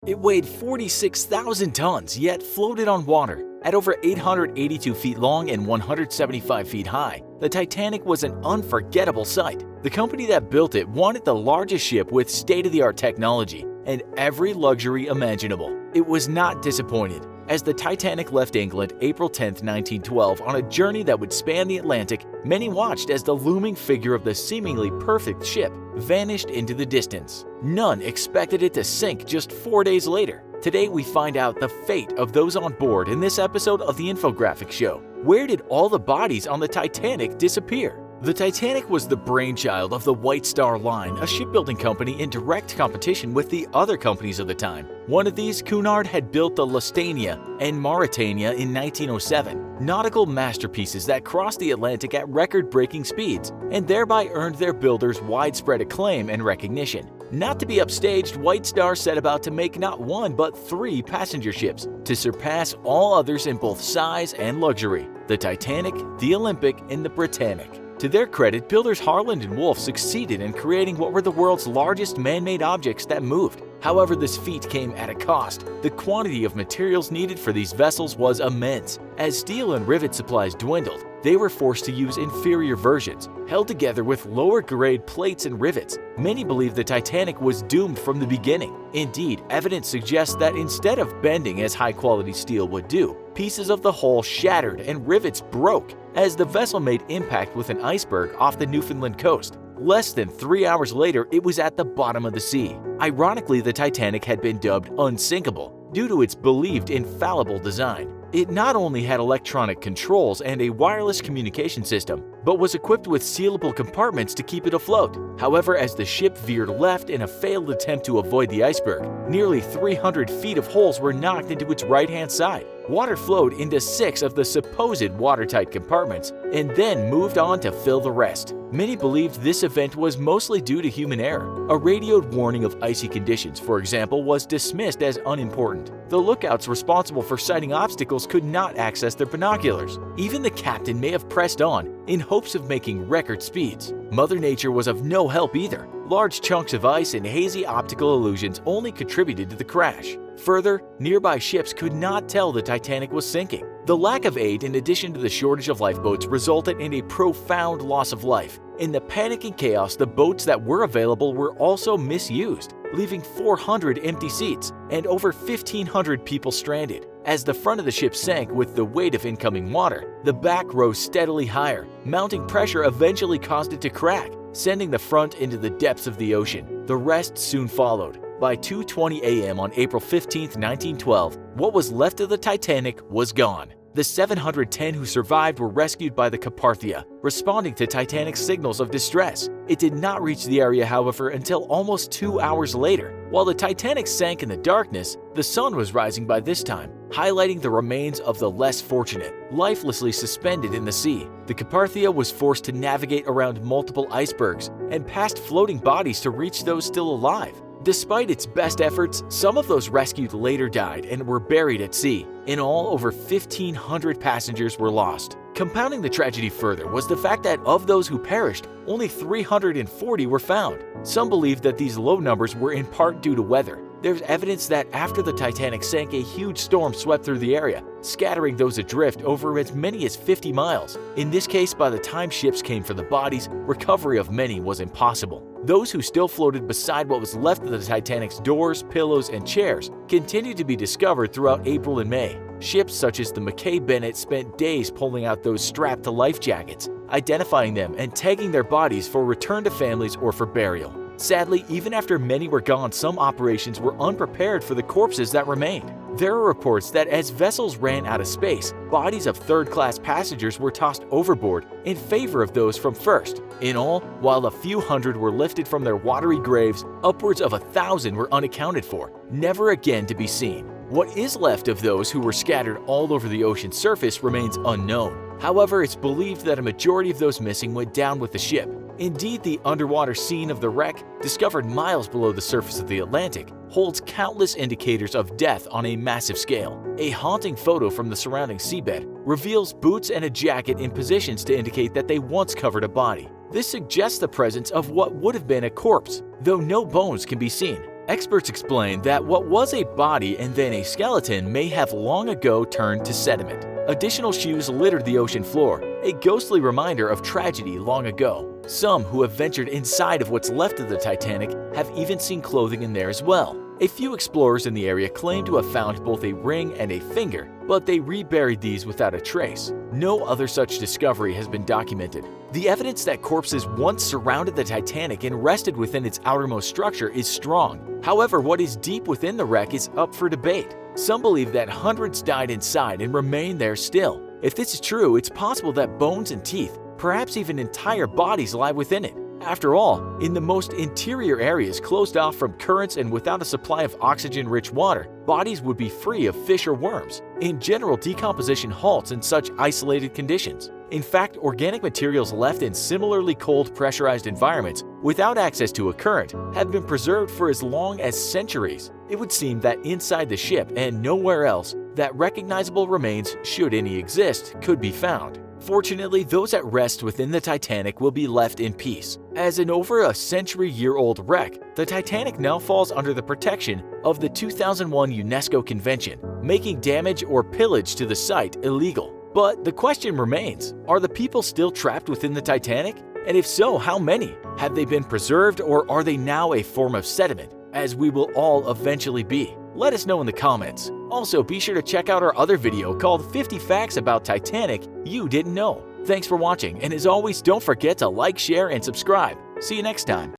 It weighed 46,000 tons, yet floated on water. At over 882 feet long and 175 feet high, the Titanic was an unforgettable sight. The company that built it wanted the largest ship with state-of-the-art technology and every luxury imaginable. It was not disappointed. As the Titanic left England April 10, 1912 on a journey that would span the Atlantic, many watched as the looming figure of the seemingly perfect ship vanished into the distance. None expected it to sink just 4 days later. Today we find out the fate of those on board in this episode of the Infographics show. Where did all the bodies on the Titanic disappear? The Titanic was the brainchild of the White Star Line, a shipbuilding company in direct competition with the other companies of the time. One of these, Cunard, had built the Lusitania and Mauretania in 1907, nautical masterpieces that crossed the Atlantic at record-breaking speeds and thereby earned their builders widespread acclaim and recognition. Not to be upstaged, White Star set about to make not one but 3 passenger ships to surpass all others in both size and luxury: the Titanic, the Olympic, and the Britannic. To their credit, builders Harland and Wolff succeeded in creating what were the world's largest man-made objects that moved. However, this feat came at a cost. The quantity of materials needed for these vessels was immense. As steel and rivet supplies dwindled, they were forced to use inferior versions, held together with lower-grade plates and rivets. Many believe the Titanic was doomed from the beginning. Indeed, evidence suggests that instead of bending as high-quality steel would do, pieces of the hull shattered and rivets broke as the vessel made impact with an iceberg off the Newfoundland coast. Less than 3 hours later, it was at the bottom of the sea. Ironically, the Titanic had been dubbed unsinkable due to its believed infallible design. It not only had electronic controls and a wireless communication system, but was equipped with sealable compartments to keep it afloat. However, as the ship veered left in a failed attempt to avoid the iceberg, nearly 300 feet of holes were knocked into its right-hand side. Water flowed into 6 of the supposed watertight compartments and then moved on to fill the rest. Many believed this event was mostly due to human error. A radioed warning of icy conditions, for example, was dismissed as unimportant. The lookouts responsible for sighting obstacles could not access their binoculars. Even the captain may have pressed on in hopes of making record speeds. Mother Nature was of no help either. Large chunks of ice and hazy optical illusions only contributed to the crash. Further, nearby ships could not tell the Titanic was sinking. The lack of aid, in addition to the shortage of lifeboats, resulted in a profound loss of life. In the panic and chaos, the boats that were available were also misused, leaving 400 empty seats and over 1,500 people stranded. As the front of the ship sank with the weight of incoming water, the back rose steadily higher. Mounting pressure eventually caused it to crack, sending the front into the depths of the ocean. The rest soon followed. By 2:20 a.m. on April 15, 1912, what was left of the Titanic was gone. The 710 who survived were rescued by the Carpathia, responding to Titanic's signals of distress. It did not reach the area, however, until almost 2 hours later. While the Titanic sank in the darkness, the sun was rising by this time, highlighting the remains of the less fortunate, lifelessly suspended in the sea. The Carpathia was forced to navigate around multiple icebergs and past floating bodies to reach those still alive. Despite its best efforts, some of those rescued later died and were buried at sea. In all, over 1,500 passengers were lost. Compounding the tragedy further was the fact that of those who perished, only 340 were found. Some believe that these low numbers were in part due to weather. There's evidence that after the Titanic sank, a huge storm swept through the area, scattering those adrift over as many as 50 miles. In this case, by the time ships came for the bodies, recovery of many was impossible. Those who still floated beside what was left of the Titanic's doors, pillows, and chairs continued to be discovered throughout April and May. Ships such as the Mackay Bennett spent days pulling out those strapped to life jackets, identifying them and tagging their bodies for return to families or for burial. Sadly, even after many were gone, some operations were unprepared for the corpses that remained. There are reports that as vessels ran out of space, bodies of third-class passengers were tossed overboard in favor of those from first. In all, while a few hundred were lifted from their watery graves, upwards of 1,000 were unaccounted for, never again to be seen. What is left of those who were scattered all over the ocean's surface remains unknown. However, it's believed that a majority of those missing went down with the ship. Indeed, the underwater scene of the wreck, discovered miles below the surface of the Atlantic, holds countless indicators of death on a massive scale. A haunting photo from the surrounding seabed reveals boots and a jacket in positions to indicate that they once covered a body. This suggests the presence of what would have been a corpse, though no bones can be seen. Experts explain that what was a body and then a skeleton may have long ago turned to sediment. Additional shoes littered the ocean floor, a ghostly reminder of tragedy long ago. Some who have ventured inside of what's left of the Titanic have even seen clothing in there as well. A few explorers in the area claim to have found both a ring and a finger, but they reburied these without a trace. No other such discovery has been documented. The evidence that corpses once surrounded the Titanic and rested within its outermost structure is strong. However, what is deep within the wreck is up for debate. Some believe that hundreds died inside and remain there still. If this is true, it's possible that bones and teeth, perhaps even entire bodies, lie within it. After all, in the most interior areas closed off from currents and without a supply of oxygen-rich water, bodies would be free of fish or worms. In general, decomposition halts in such isolated conditions. In fact, organic materials left in similarly cold pressurized environments without access to a current have been preserved for as long as centuries. It would seem that inside the ship and nowhere else, that recognizable remains, should any exist, could be found. Fortunately, those at rest within the Titanic will be left in peace. As an over a century-year-old wreck, the Titanic now falls under the protection of the 2001 UNESCO Convention, making damage or pillage to the site illegal. But the question remains, are the people still trapped within the Titanic? And if so, how many? Have they been preserved, or are they now a form of sediment, as we will all eventually be? Let us know in the comments. Also, be sure to check out our other video called 50 Facts About Titanic You Didn't Know. Thanks for watching, and as always, don't forget to like, share, and subscribe. See you next time.